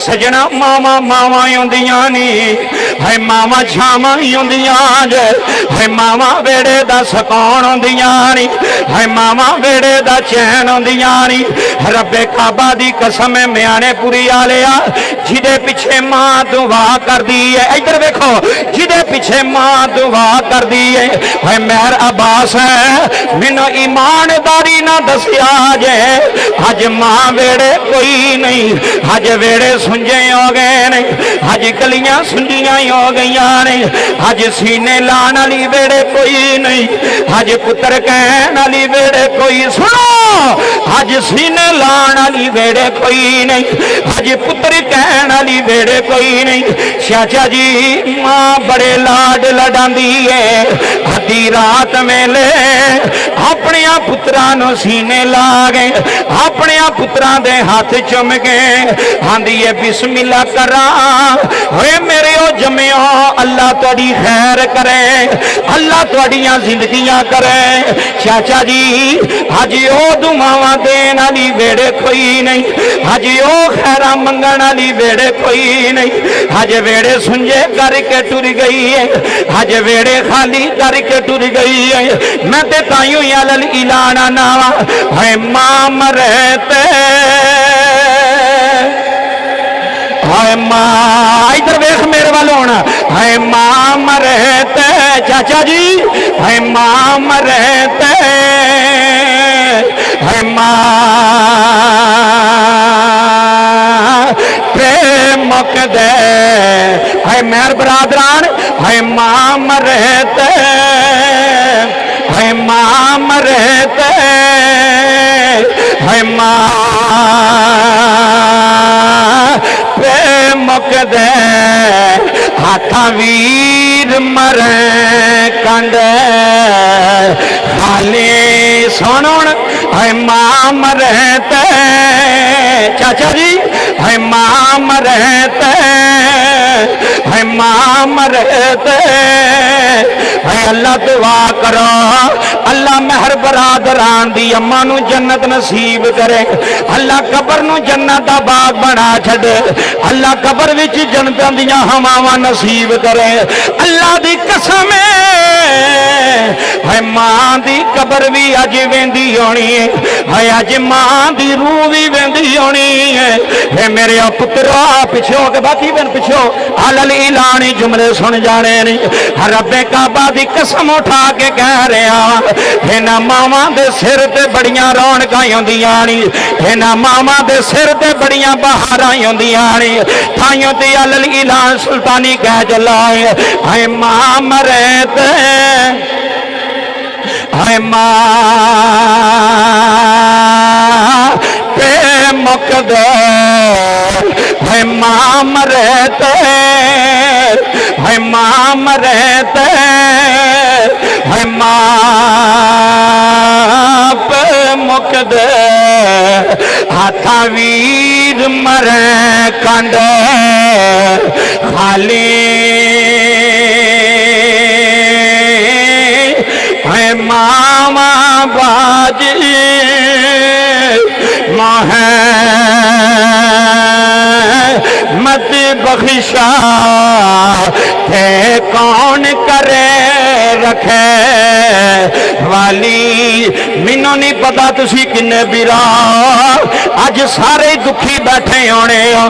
सजना मावा मावा आउंदियां नी है मावा छावां ही आउंदियां जे है मावा वेड़े दा सुकून आउंदियां नी है मावा वेड़े दा चैन आउंदियां नी रब्बे काबा दी कसम है म्याने पुरी आलिया जिदे पिछे मां दुआ करदी है इधर देखो जिदे पिछे मां दुआ करदी है मेहर अब्बास है मैनू ईमानदारी ना दसिया जे अज मां वेड़े कोई नहीं अज वेड़े सुंजे हो गए ने अज गलियां सुंजियां हो गई ने अज सीने लाने वाली वेड़े कोई नहीं अज पुत्र कहने वाली वेड़े कोई सुनो अज सीने लाने वाली वेड़े कोई नहीं अज पुत्र कहने वाली वेड़े कोई नहीं चाचा जी मां बड़े लाड लडांदी है अद्धी रात मेले अपने पुत्रां नूं सीने ला गए अपने पुत्रां दे हाथ चुम के आंदी है बिस्मिल्लाह करा होए मेरे ओ जम्मियो अल्लाह तुहाडी खैर करे अल्लाह तुहाडियां जिंदगियां करे चाचा जी अज ओ दुआवां देण वाली वेड़े कोई नहीं अज ओ खैरां मंगण वाली वेड़े कोई नहीं अज वेड़े सुंजे करके टुर गई है अज वेड़े खाली करके टुर गई है मैं ते ताइयों अलल इलाना नावा है मां मरते हाय मां इधर वेख मेरे वाल होना हाय मां मरते चाचा जी हाय मां मरते हाय मां प्रेम मुक दे हाय मेहर बरादरान हाय मां मरते हाय मां मरते हाय मां मुक दे हाथा वीर मरे कंड खाली सुन है मां मरते चाचा जी है मां मरते है मां मरते है अल्लाह दुआ करो अल्लाह मेहर बरादरान दी अम्मा नू जन्नत नसीब करे अल्लाह कबर नू जन्नत दा बाग बना छड़े अल्लाह कबर विच जन्नतां दियां हवावां नसीब करे अल्लाह दी कसम है मां दी कबर भी अज वेंदी होनी है अज मां दी रूह भी वेंदी होनी है मेरे पुत्रा पिछो के बाकी बिन पिछो अलल इलानी जुमले सुन जाने नहीं रब्बे काबा दी कसम उठा के कह रहा इन्हां मावां दे सिर ते बड़ियां रौनकां आउंदियां नी इन्हां मावां दे सिर ते बड़ियां बहारां आउंदियां नी ताइयों ते अलल इलान सुल्तानी कह चला है मां मरे ते है मां पे मुक दे है मां मरते है मां मरते है मां पे मुक दे हाथा वीर मरे कंड खाली है मामा बाजी मोहे मत बख्शा थे कौन करे रखे वाली मैनू नहीं पता तुसी किन्ने बिरा अज सारे दुखी बैठे होने हो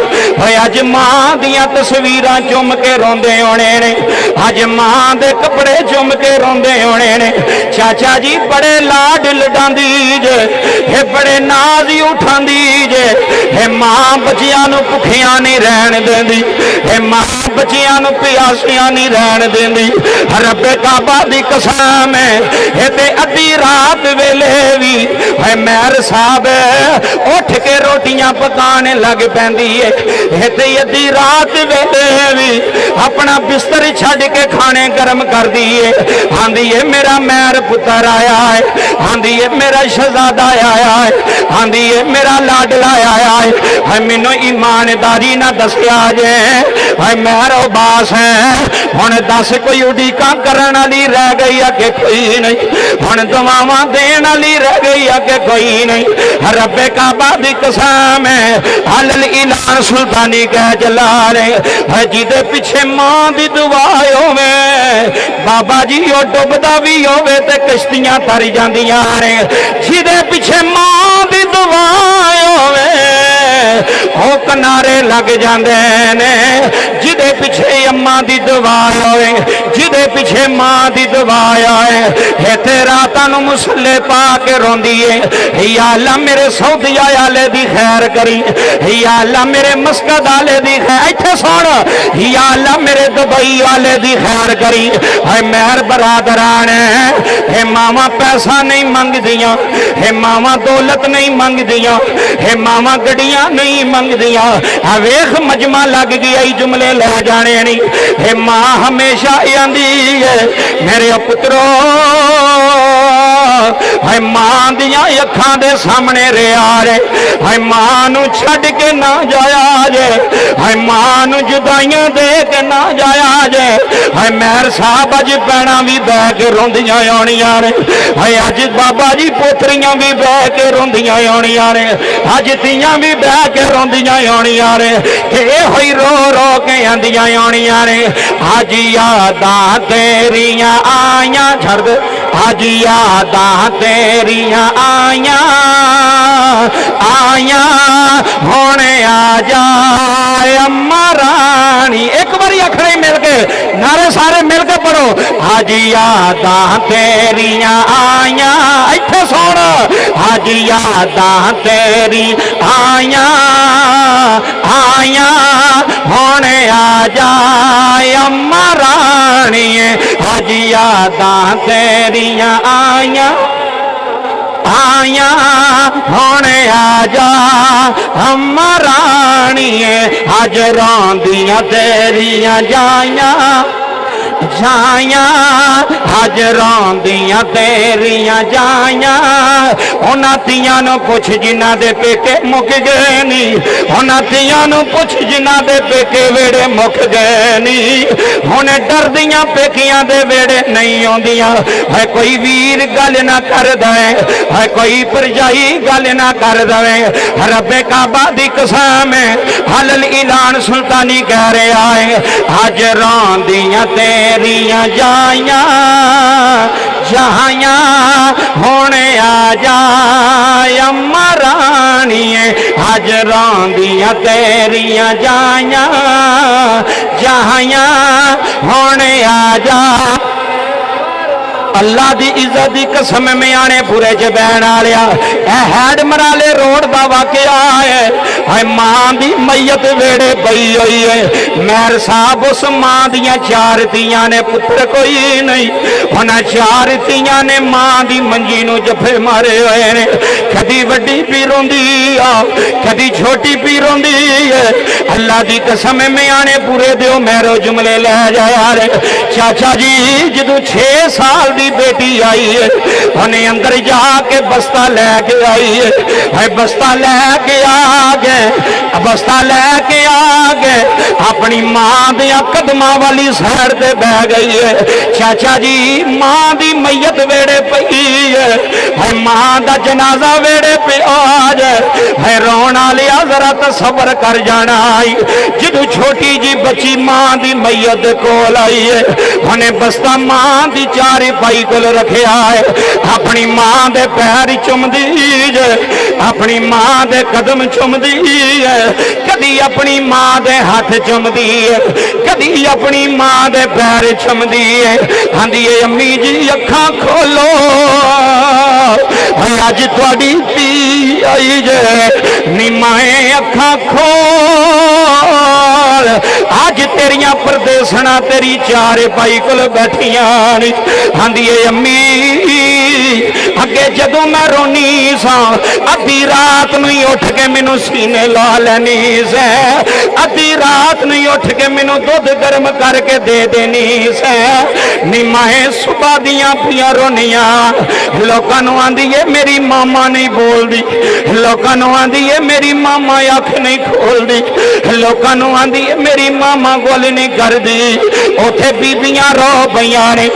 अज मां दियां तस्वीरां चुम के रोंदे होने ने अज मां दे कपड़े चुम के रोंदे होने ने चाचा जी बड़े लाड लडांदी जे हे बड़े नाज उठांदी जे हे मां बच्चियां नू भुखियां नहीं रहन देंदी हे मां बच्चियां नू प्यासियां नहीं रहन देंदी रब्बे काबा दी कसम है ते अद्धी रात वेले भी है मेहर साहब उठ के रोटियां पकाने लग पैंदी है ते अद्धी रात वेले भी अपना बिस्तर छड़ के खाने गर्म कर दी है आंदी है मेरा मेहर पुत्र आया है आंदी है मेरा शहजादा आया है आंदी है मेरा लाडला आया है मैनू ईमानदारी ना दसिया जे है मेहर उबास है हुण दस कोई उड़ीका करन वाली रह गई अगे कोई नहीं, हुण दुआवां देण वाली रह गई अगे कोई नहीं। रब्बे काबा दी कसम है हलल इलान सुल्तानी कह जला रहे है जिदे पिछे मां दी दुआ होवे बाबा जी ओ डुबदा भी होवे ते किश्तियां तर जांदियां ने, जिदे पिछे मां दी दुआ होवे ओ किनारे लग जाते ने, जिदे पिछे अम्मा दी दुआ होए जिदे पिछे मां दी दुआ आए इत्थे रातां नूं मुसल्ले पा के रोंदी है या अल्लाह मेरे सऊदी आले दी खैर करी, या अल्लाह मेरे मस्कत आले दी खैर इत्थे सुण, या अल्लाह मेरे दुबई वाले दी खैर करी। है मेहर बरादरान है मावा पैसा नहीं मंगदियां, है मावा दौलत नहीं मंगदियां, है मावा गड्डियां नहीं मंगदियां। वेख मजमा लग गया जुमले ले जाने नहीं। है मां हमेशा आंदी है मेरे पुत्रो है मां दियां अखां दे सामने रिया रे, है मां नूं छड्ड के ना जाया जे, है मां नूं जुदाइयां दे के ना जाया जे। है मेहर साहब अज भैणां भी बह के रोंदियां आउणियां ने, है अज बाबा जी पोतरियां भी बह के रोंदियां आउणियां ने, अज तियां भी बह के रोंदियां आउणियां ने, होई रो रो के आंदियां आउणियां ने। अज यादां तेरियां आईयां छड़ दे, अज यादां तेरियां आईयां आईयां हुण आ जा अम्मा रानी। एक बारी आखने मिल के नारे सारे मिल के पढ़ो, अज यादां तेरियां आईयां इत्थे सुण, अज यादां तेरी आईयां आईयां हुण आ जा अम्मा रानी, अज यादां तेरियां आईयां आईयां हुण आ जा अम्मा रानी, अज रोंदियां तेरियां जाइयां जाइयां, अज रोंदियां तेरियां जाइयां। उन्हां तियां नूं पुछ जिन्हां दे पेके मुक गए नी, उन्हां तियां नूं पुछ जिन्हां दे पेके वेड़े मुक गए नी, हुण डरदियां पेकियां दे वेड़े नहीं आउंदियां। है कोई वीर गल ना कर दे, है कोई भरजाई गल ना कर दे। रब्बे काबा दी कसम है हलल इलान सुल्तानी कह रहा है अज रोंदियां तेरियां जाइयां जाइयां हुण आ जा अम्मा रानी, अज रोंदियां तेरियां जाइयां जाइयां हुण आ जा। अल्लाह दी इज्जत दी कसम में आने पूरे च बैन आलिया हैड मराले रोड का वाकया है। मां दी मैयत वेड़े पई हुई है, मेहर साहब उस मां दियां चार तियां ने पुत्र कोई नहीं, उन्हें चार तियां ने मां दी मंजी नूं जफे मारे हुए ने। कदी वड्डी पी रोंदी आ कदी छोटी पी रोंदी है। अल्लाह दी कसम में आने पूरे दियो मेरो जुमले ले जाया रे। चाचा जी जदों 6 साल दी बेटी आई है उन्हें अंदर जाके बस्ता लेके आई है, बस्ता लेके आ गए, बस्ता लेके आ गए अपनी मां दियां कदमां वाली साइड ते बह गई है। चाचा जी मां दी मैयत वेड़े पई है, मां दा जनाजा वेड़े पे आ जाए है। रोना लिया जरा तसव्वुर कर जाना आई जदों छोटी जी बच्ची मां दी मैयत कोल आई है, उन्हें बस्ता मां दी चारे पाई कोल रखिया है। अपनी मां दे पैर चुमदी है, अपनी मां दे कदम चुमदी है, कदी अपनी मां दे हाथ चुमदी है, कदी अपनी मां दे पैर चुमदी है। आंदी है अम्मी जी अखां खोलो अज तुहाडी धी आई जे नी माए अखां खोल अज तेरियां परदेसना तेरी चारे पाई कोल बैठियां ने। आंदी है अम्मी अगे जदों मैं रोनी सा अद्धी रात नूं उठ के मैनू सीने ला लैनी से, अद्धी रात रात नहीं उठ के मैनू दुध गर्म करके दे देनी सै नी मैं सुबह दियां पियां रोनियां लोकां नूं आंदी है मेरी मामा नहीं बोलदी लोकां नूं आंदी है मेरी मामा अख नहीं खोलदी लोकां नूं आंदी है मेरी मामा गोल नहीं करदी उथे बीबियां रो पईयां ने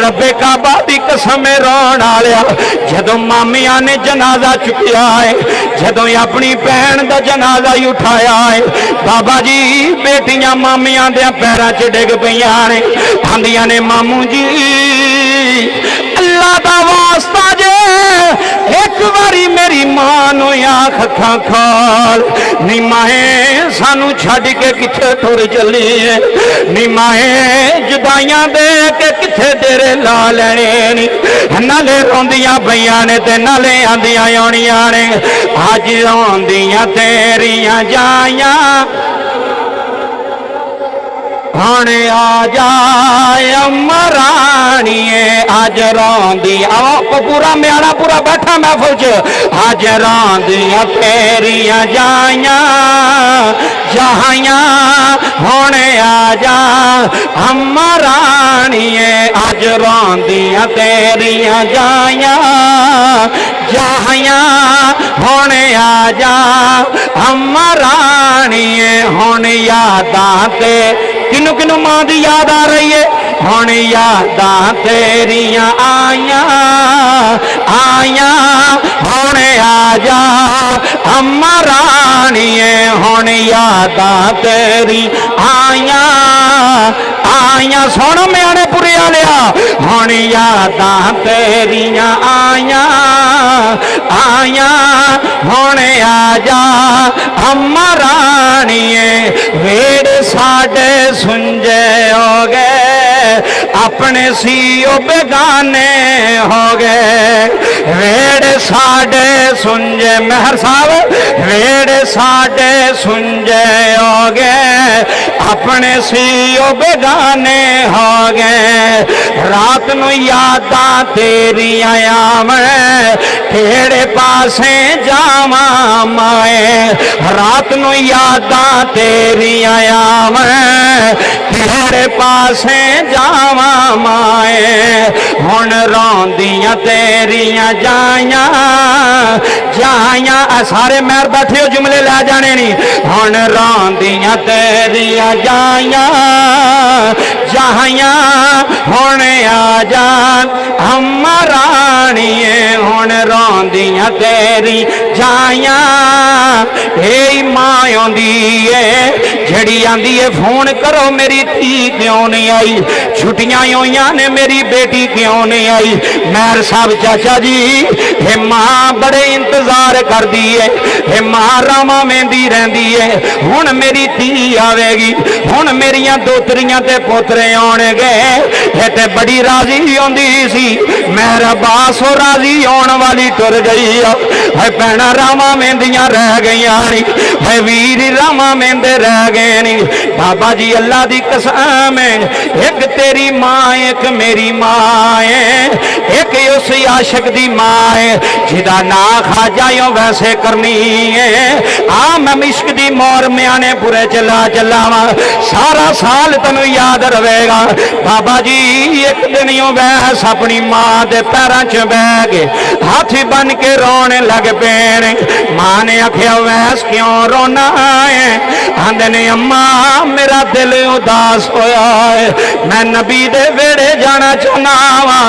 रब्बे काबा दी कसम रोण वालिया जदों मामियां ने जनाजा चुकिया है जदों अपनी भैन दा जनाजा ही उठाया है बाबा जी बेटियां मामियां दे पैरां च डिग पईयां ने आंदियां ने मामू जी अल्लाह दा वास्ता जे एक बारी मेरी मां नूं आख अखां खोल नी माए सानू छड्ड के किथे टुर चली है नी माए जुदाइयां दे के किथे तेरे ला लेने नी नाले रोंदियां पईयां ने ते नाले आंदियां आउणियां ने अज रोंदियां तेरियां जाइयां हुण आ जाए मराणीए अज रोंदी आओ पूरा म्याणा पूरा बैठा महफिल च अज रोंदियां तेरियां जाइयां जहाइयां हुण आ जा मराणीए अज रोंदियां तेरियां जाइयां जहाइयां हुण आ जा मराणीए हुण यादां ते किनू किनू मां दी याद आ रही है हुण यादां तेरियां आइयां आइयां हुण आ जा अम्मा राणीए हुण यादां तेरी आइयां आइयां सुन म्याणे पुरे वालिया हुण यादां तेरियां आइयां आइयां हुण आ जा अम्मा राणीए वेड़ साडे सुंजे हो गए अपने सीओ बेगाने हो गए वेड़ साडे सुंजे मेहर साहब वेड़ साडे सुंजे हो गए अपने सीओ बेगाने हो गए रात नूं यादां तेरियां आवे केड़े पासे जावां माए रात नूं यादां तेरियां आवे केड़े पासे जावां माए हुण रोंदियां तेरियां जाइयां जाइयां सारे मैर बैठे हो जुमले लै जाने नी हुण रोंदियां तेरियां जाइयां जाइयां हुण आ जा अम्मा राणीए हुण रोंदियां तेरी जाइयां ए मां आउंदी ए जड़ी आंदी है फोन करो मेरी धी क्यों नहीं आई छुट्टियां होइयां ने मेरी बेटी क्यों नहीं आई मैर साहब चाचा जी हे मां बड़े इंतजार कर दी है हे मां रामा मेंदी रहंदी है हुण मेरी धी आवेगी हुण मेरियां दोतरियां ते पोतरे आउणगे ये ते बड़ी राजी होंदी सी मेरा बास राजी आउण वाली टुर गई है भैणा रामा मेंदियां रह गईयां नी है वीर रामा मेंदे रह गए नी बाबा जी अल्लाह दी कसम है एक तेरी मां एक मेरी मां है एक उस आशिक दी मां है जिदा ना खा जायो वैसे करनी है आ मैं इश्क दी मोर म्याने पूरे चला चलावा सारा साल तैनू याद रहेगा बाबा जी एक दिन वैस अपनी मां दे पैरां च बह के हाथ बन के रोने लग पे मां ने आख्या वैस क्यों रोना है आंदे ने अम्मा मेरा दिल उदास होया है मैं नबी दे वेड़े जाना चाहना वा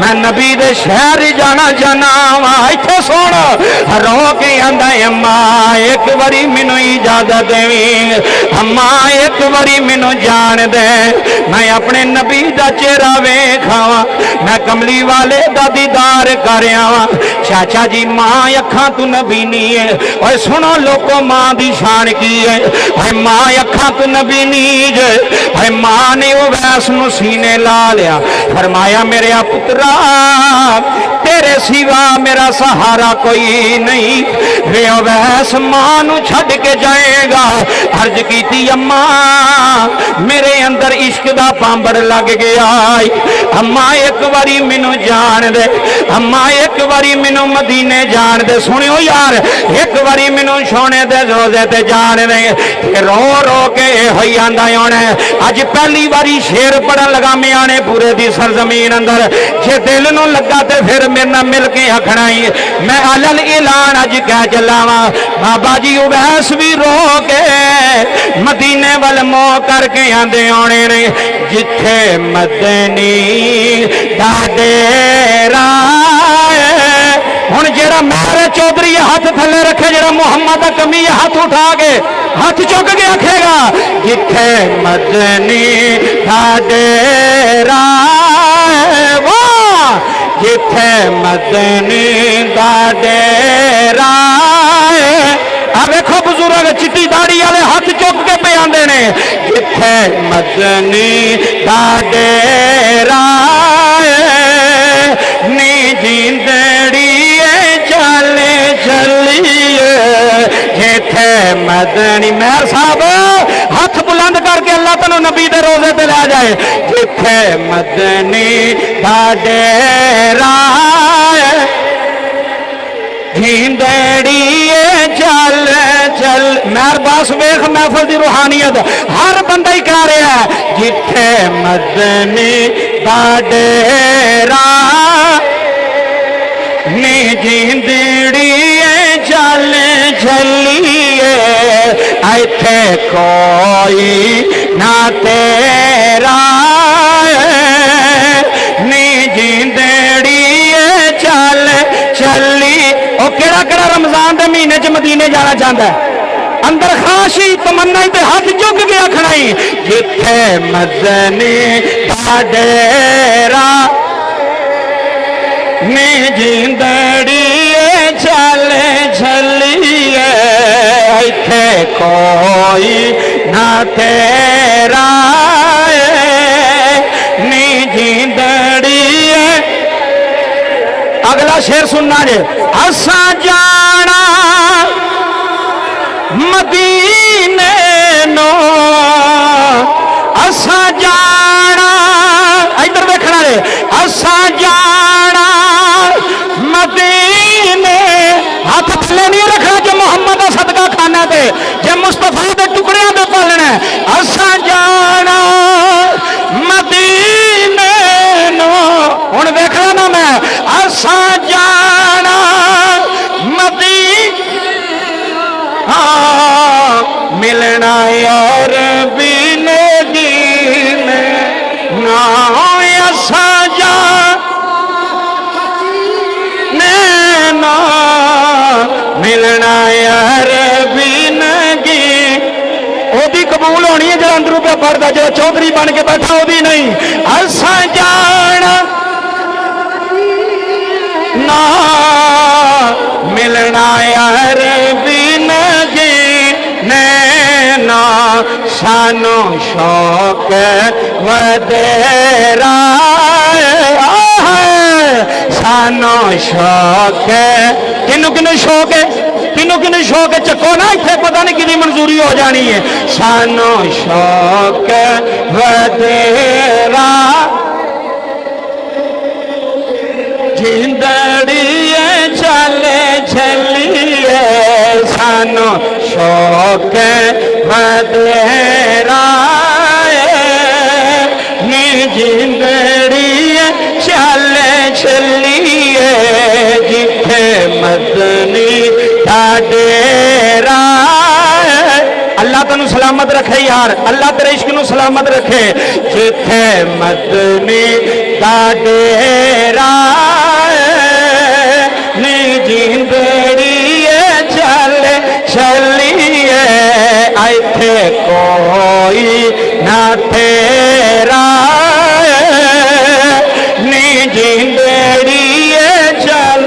मैं नबी दे शहर जाना चाहना वा इत्थे सुन रो के आंदा अम्मा एक बारी मैनू इजाजत देवी अम्मा एक बारी मैनू जान दे मैं अपने नबी दा चेहरा वेखावा मैं कमली वाले दा दीदार कर आवा चाचा जी मां अखां तू नबी नहीं है और सुनो लोगों मां दी शान की है मां अखां तू नबी नहीं जे मां ने वो वैस नूं सीने ला लिया फरमाया मेरे पुत्रा तेरे सिवा मेरा सहारा कोई नहीं। वे अवैस मां नू छड़ के जाएगा। अर्ज की अम्मा मेरे अंदर इश्क दा पांबड़ लग गया। अम्मा एक बारी मैनू जान दे, अम्मा एक बारी मैनू मदीने जान दे। सुनियो यार, एक बारी मैनू सोने दे रोजे ते जान दे। रो रो के होई आंदा होना। अज पहली बारी शेर पढ़न लगा मैं आने पूरे दी सरजमीन अंदर। जे दिल नू लगा ते फिर मेरे नाल मिल के आखना ही मैं अलल ऐलान अज कह चला वा। बाबा जी उवैस भी रो के मदीने वाल मोह करके आंदे आने ने। जिथे मदनी दा डेरा हुण जेड़ा मेरे चौधरी हाथ थले रखे, जेड़ा मुहम्मद दा कमी हाथ उठा के हाथ चुक के आखेगा जिथे मदनी दा डेरा, वाह जिथे मदनी दा डेरा। आ देखो बुजुर्ग चिट्टी दाड़ी वाले हाथ चुक के पे आंदे ने। जिथे मदनी दा डेरा नी जिंदड़ी चले चलिए। जिथे मदनी मेहर साहब हाथ बुलंद करके अल्लाह तनु नबी दे रोजे पे ला जाए। जिथे मदनी दा डेरा जिंदड़ी चल चल। मेहरबास वेख महफिल की रूहानियत हर बंदा ही कह रहा है। जिथे मदनी दा डेरा नी जिंदड़ी चल चलिए। इथे कोई ना तेरा नी जिंदड़ी चल चली। और केड़ा केड़ा रमजान के महीने च मदीने जाना चाहता है? अंदर खाशी तमन्ना ते हाथ चुक के आखना ही जिथे मदनी दा डेरा नी जिंदड़ी चले चलिए। इथे कोई ना तेरा नी जिंदड़ी। अगला शेर सुनना जे। असा जाना मदीने नो, असा जाना इधर देखना रे। असा जाना मदीने, हाथ थले नहीं रखना जो मुहम्मद का सदका खाना ते, जे मुस्तफा के टुकड़ियां ते पालना। असा जाना मदीने नो, हुण देखना ना मैं। असा जाना मदीने मिलना यार बिन दीन ना। असा ना मिलना यार बिन गी। ओदी कबूल होनी है जो अंदरों पे पढ़ता, जो चौधरी बन के बैठा ओदी नहीं। असा जाना ना मिलना यार बिन गी नैना। सानू शौक वडेरा, सानू शौक किनू किनू शौक है, किनू किनू शौक है चको ना, इतने पता नहीं कि मंजूरी हो जानी है। सानू शौक वडेरा जिंदड़ी चले चलिए। सानू शौक वडेरा नी जिंदड़ी चले चलिए। जिथे मदनी दा डेरा। अल्लाह तेन सलामत रखे यार, अल्लाह तेरे इश्क नू सलामत रखे। जिथे मदनी दा डेरा नी जिंदड़ी चले चलिए। इथे कोई ना तेरा नी जिंदड़ी चल।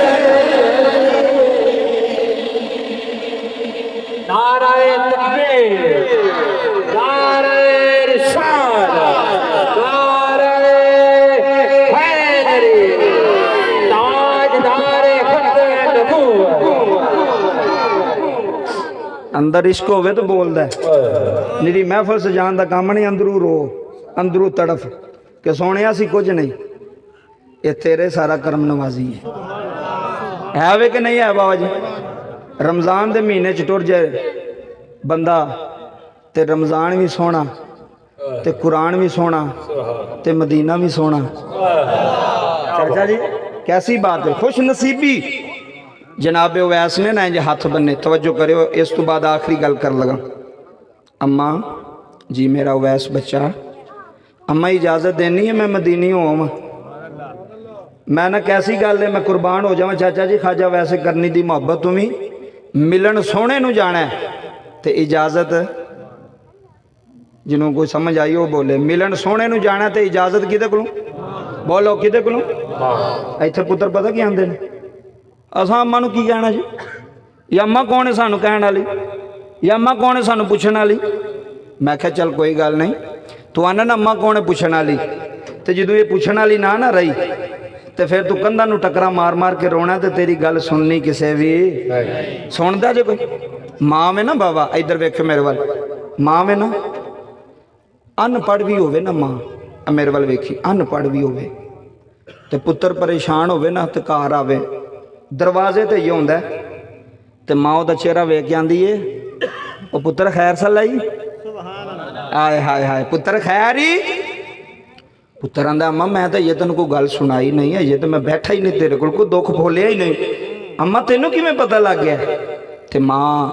नाराए तकबीर, नाराए रिसालत, नाराए हैदरी, ताज अंदर इश्क होवे तो बोलदा है। निरी महफिल सजान दा काम नहीं, अंदरू रो अंदरू तड़फ कि सोने सी कुछ नहीं, ये तेरे सारा करम नवाजी है वे कि नहीं है बाबा जी। रमज़ान के महीने च टुर जाए बंदा ते रमज़ान भी सोना ते कुरान भी सोना ते मदीना भी सोना। चाचा जी कैसी बात है, खुश नसीबी। जनाबे उवैस ने ना इंज हाथ बन्ने, तवज्जो करो। इस तो बाद आखिरी गल कर लगा। अम्मा जी मेरा उवैस बच्चा, अम्मा इजाज़त देनी है मैं मदीनी होवां। मैं ना कैसी गल है मैं कुर्बान हो जावां। चाचा जी खाजा वैसे करनी दी मुहब्बत तुम्हें मिलन सोने नूं जाना है ते इजाज़त जिन्हों कोई समझ आई वो बोले। मिलन सोने नूं जाना ते इजाज़त किदे कोलों? बोलो किदे कोलों? इत्थे पुत्तर पता की आंदे ने, असां अम्मा नूं की कहना जी, या अम्मा कौन है सानू कहण वाली, या अम्मा कौन है सानू पुछण वाली। मैं क्या चल कोई गल नहीं, तू आना ना अम्मा कौन है पुछण वाली, ते जदों ये पुछण वाली ना रही तो फिर तू कंधा नूं टकरा मार मार के रोना ते तेरी गल सुननी किसे भी सुनदा जे कोई। मां में ना बाबा इधर वेखो मेरे वाल, मां में ना अनपढ़ भी होवे ना, मां मेरे वाल वेखी अनपढ़ भी होवे ते पुत्र परेशान होवे ना ते घर आवे दरवाजे ते ही होंदा ते मां दा चेहरा वेख के आंदी है ओ पुत्र खैर सलाई। आए हाय हाय पुत्र खैर ही। पुत्र आंदा अम्मा मैं तो ये तेन कोई गल सुनाई नहीं है, ये तो मैं बैठा ही नहीं तेरे को, कोई दुख बोलिया ही नहीं। अम्मा तेनों किवें पता लग गया? ते मां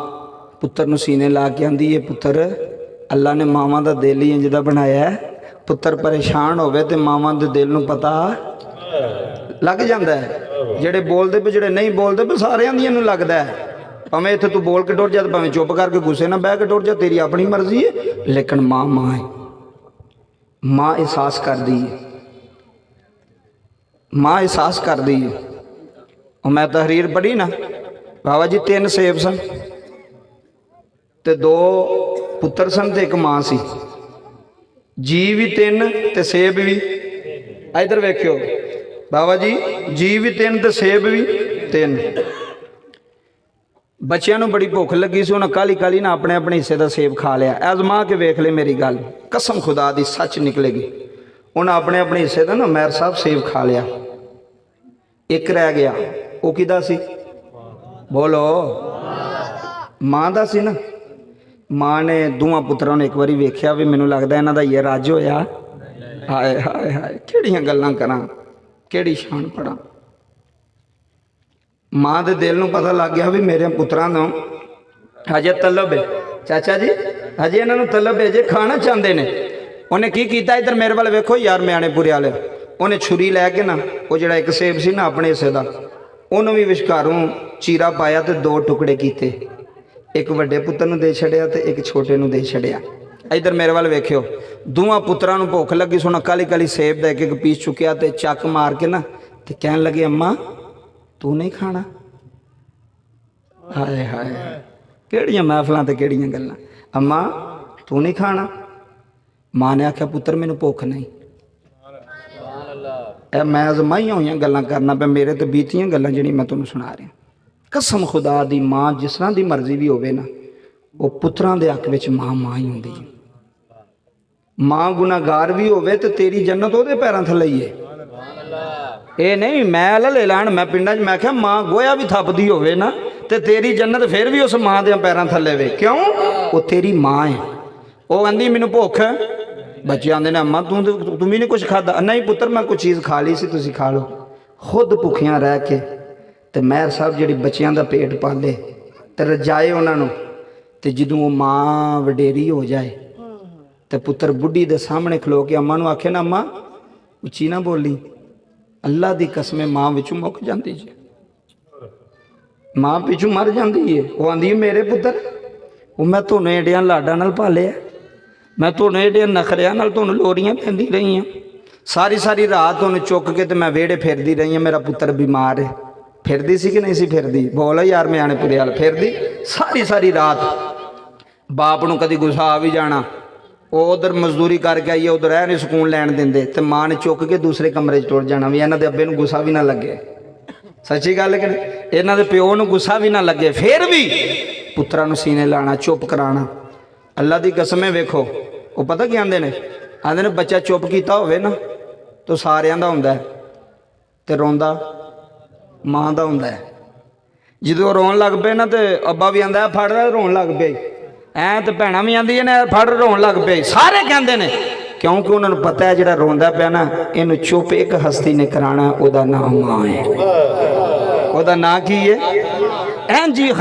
पुत्र नूं सीने ला के आंदी है पुत्र अल्लाह ने मावां दा दिल ही इंज दा बनाया है, पुत्र परेशान होवे ते मावां दे दिल नूं पता लग जांदा है। जेड़े बोलदे पे जेड़े नहीं बोलदे पे सारियां दियां नूं लगदा है। भावें इत्थे तू बोल के टुर जा, भावें चुप करके गुस्से ना बह के टुर जा, तेरी अपनी मर्जी है। लेकिन मां मां है, मां एहसास कर दी है, मां एहसास कर दी है। और मैं तहरीर पढ़ी ना बाबा जी 3 सेब सन ते 2 पुत्र सन ते 1 मां सी। जी भी 3 ते सेब भी। इधर वेख्यो बाबा जी, जी भी 3 ते सेब भी 3। बच्चों बड़ी भुख लगी सी, उन्हें काली काली ना अपने अपने हिस्से का सेब खा लिया। आजमा के वेख ले मेरी गल, कसम खुदा दी सच निकलेगी। उन्हें अपने अपने हिस्से का ना मैर साहब सेब खा लिया, एक रह गया। वो किदा सी? बोलो मां दा सी ना। मां ने 2 पुत्रों ने एक बारी वेख्या भी मैनू लगता इन्हां दा ये रज होया। हाय हाय हाय किहड़ियां गल्लां करां, किहड़ी शान पढ़ां। मां दे दिल नूं पता लग गया भी मेरे पुत्रां नूं हजे तलब है। चाचा जी हजे इन्हां नूं तलब है, जे खाना चाहते ने। उन्हें की कीता, इधर मेरे वाल वेखो यार म्याणेपुरे वाले, उन्हें छुरी लैके ना वो जिहड़ा एक सेब सी ना अपने हिस्से का उन्होंने भी विचकारों चीरा पाया तो 2 टुकड़े किए, एक वड्डे पुत्र नूं दे छड़िया ते एक छोटे नूं दे छड़िया। इधर मेरे वाल वेख्यो 2 पुत्रां नूं भुख लगी, सोना काली काली सेब दा एक पीस चुकिया ते चक मार के ना ते कहन लगे अम्मा तू नहीं खाना। हाय हाय केड़ियां महफिलां ते केड़ियां गल्लां। अम्मा तू नहीं खाना। मां ने आख्या पुत्र मैनू भुख नहीं। मैं अजमाइया हुई गल्लां करना पे, मेरे तो बीतियां गल्लां जिहड़ियां मैं तुहानूं सुना रहा। कसम खुदा दी मां जिस तरह की मर्जी भी होवे ना, वो पुत्रां दे हक विच मां मां ही हुंदी है। मां गुनाहगार भी होवे तो तेरी जन्नत उहदे पैरां थल्ले ही है। ये नहीं मैं ले लैन, मैं पिंडां च मैं क्या मां गोया भी थपदी होवे ना तो तेरी जन्नत फिर भी उस मां दे पैरां थल्ले वे। क्यों? वो तेरी मां है। वो कहंदी मैनू भुख। बच्चे आंदे ने अम्मा तू भी नहीं कुछ खादा। नहीं पुत्र मैं कुछ चीज़ खा ली सी, तुसीं खा लो। खुद भुखियां रह के ते महर साहब जिहड़ी बच्चियां दा पेट पाले ते रजाए उन्होंने, तो जदों वो मां वडेरी हो जाए तो पुत्र बुढ़ी दे सामने खलो के अम्मा नूं आखे ना अम्मा उच्ची ना बोली, अल्लाह दी कसम मां विचों मुक जाती जी, मां पिछू मर जाती है। वो आंदी मेरे पुत्र वो मैं तुहानूं एडियां लाडां नाल पालिया, मैं तुहानूं एडियां नखरियां नाल तुहानूं लोरियां पैंदी रही हां, सारी सारी रात तुहानूं चुक के ते मैं वेड़े फिरदी रही हां, मेरा पुत्र बीमार है। फिरदी सी कि नहीं सी फिरदी? बोलो यार म्याणेपुरे वाल फिरदी सारी सारी रात। बाप नूं कदी गुस्सा आ भी जाना, वो उधर मजदूरी करके आइए उधर है नहीं सुकून लैन देंदे, तो मां ने चुक के दूसरे कमरे टुर जाना भी इन्हां दे अब्बे नूं गुस्सा भी ना लगे। सच्ची गल है कि इन्हां दे प्यो नूं गुस्सा भी ना लगे, फिर भी ਪੁੱਤਰਾਂ ਨੂੰ ਸੀਨੇ ਲਾਣਾ, ਚੁੱਪ ਕਰਾਣਾ। ਅੱਲਾ ਦੀ ਕਸਮ ਹੈ, ਵੇਖੋ ਉਹ ਪਤਾ ਕੀ ਆਂਦੇ ਨੇ ਬੱਚਾ ਚੁੱਪ ਕੀਤਾ ਹੋਵੇ ਨਾ ਤਾਂ ਸਾਰਿਆਂ ਦਾ ਹੁੰਦਾ ਹੈ, ਤੇ ਰੋਂਦਾ ਮਾਂ ਦਾ ਹੁੰਦਾ ਹੈ। ਜਦੋਂ ਰੋਣ ਲੱਗ ਪਏ ਨਾ ਤੇ ਅੱਬਾ ਵੀ ਆਂਦਾ ਫੜ ਰੋਣ ਲੱਗ ਪਏ, ਐ ਤੇ ਭੈਣਾਂ ਵੀ ਆਂਦੀਆਂ ਨੇ ਫੜ ਰੋਣ ਲੱਗ ਪਏ। ਸਾਰੇ ਕਹਿੰਦੇ ਨੇ ਕਿਉਂਕਿ ਉਹਨਾਂ ਨੂੰ ਪਤਾ ਹੈ ਜਿਹੜਾ ਰੋਂਦਾ ਪਿਆ ਨਾ ਇਹਨੂੰ ਚੁੱਪ ਇੱਕ ਹਸਤੀ ਨੇ ਕਰਾਣਾ, ਉਹਦਾ ਨਾਮ ਮਾਂ ਹੈ। ਉਹਦਾ ਨਾਂ ਕੀ ਹੈ? ਐਂ ਜੀ